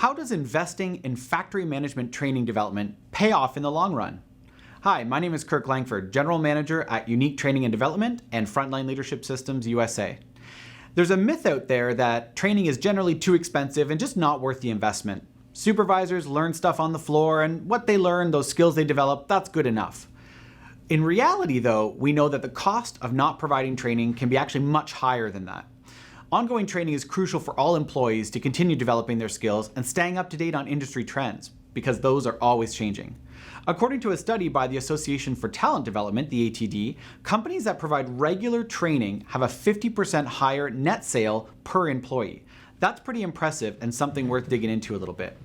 How does investing in factory management training development pay off in the long run? Hi, my name is Kirk Langford, General Manager at Unique Training and Development and Frontline Leadership Systems USA. There's a myth out there that training is generally too expensive and just not worth the investment. Supervisors learn stuff on the floor, and what they learn, those skills they develop, that's good enough. In reality, though, we know that the cost of not providing training can be actually much higher than that. Ongoing training is crucial for all employees to continue developing their skills and staying up to date on industry trends, because those are always changing. According to a study by the Association for Talent Development, the ATD, companies that provide regular training have a 50% higher net sale per employee. That's pretty impressive and something worth digging into a little bit.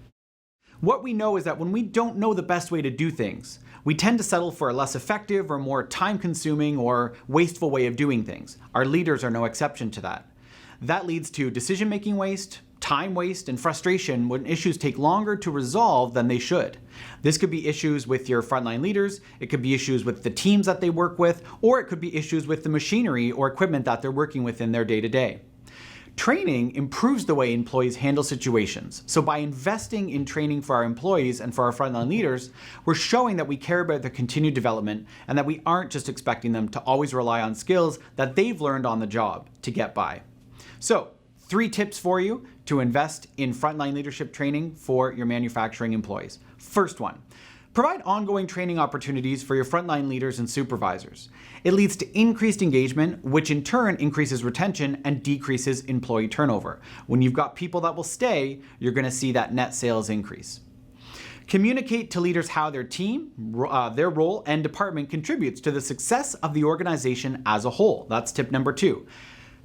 What we know is that when we don't know the best way to do things, we tend to settle for a less effective or more time-consuming or wasteful way of doing things. Our leaders are no exception to that. That leads to decision-making waste, time waste, and frustration when issues take longer to resolve than they should. This could be issues with your frontline leaders, it could be issues with the teams that they work with, or it could be issues with the machinery or equipment that they're working with in their day-to-day. Training improves the way employees handle situations. So by investing in training for our employees and for our frontline leaders, we're showing that we care about their continued development and that we aren't just expecting them to always rely on skills that they've learned on the job to get by. So, 3 tips for you to invest in frontline leadership training for your manufacturing employees. First one, provide ongoing training opportunities for your frontline leaders and supervisors. It leads to increased engagement, which in turn increases retention and decreases employee turnover. When you've got people that will stay, you're going to see that net sales increase. Communicate to leaders how their team, their role, and department contributes to the success of the organization as a whole. That's tip number 2.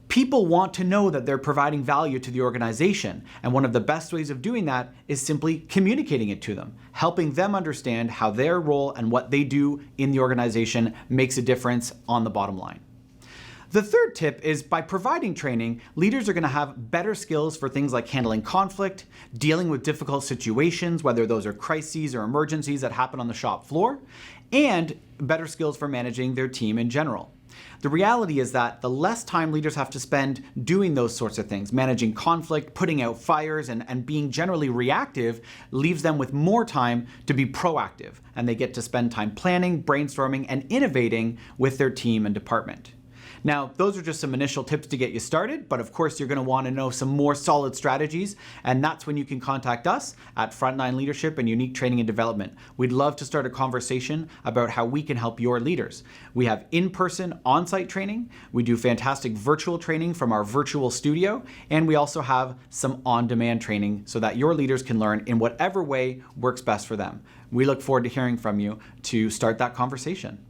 People want to know that they're providing value to the organization, and one of the best ways of doing that is simply communicating it to them, helping them understand how their role and what they do in the organization makes a difference on the bottom line. The third tip is by providing training, leaders are going to have better skills for things like handling conflict, dealing with difficult situations, whether those are crises or emergencies that happen on the shop floor, and better skills for managing their team in general. The reality is that the less time leaders have to spend doing those sorts of things, managing conflict, putting out fires, and being generally reactive, leaves them with more time to be proactive, and they get to spend time planning, brainstorming, and innovating with their team and department. Now, those are just some initial tips to get you started, but of course you're going to want to know some more solid strategies, and that's when you can contact us at Frontline Leadership and Unique Training and Development. We'd love to start a conversation about how we can help your leaders. We have in-person, on-site training, we do fantastic virtual training from our virtual studio, and we also have some on-demand training so that your leaders can learn in whatever way works best for them. We look forward to hearing from you to start that conversation.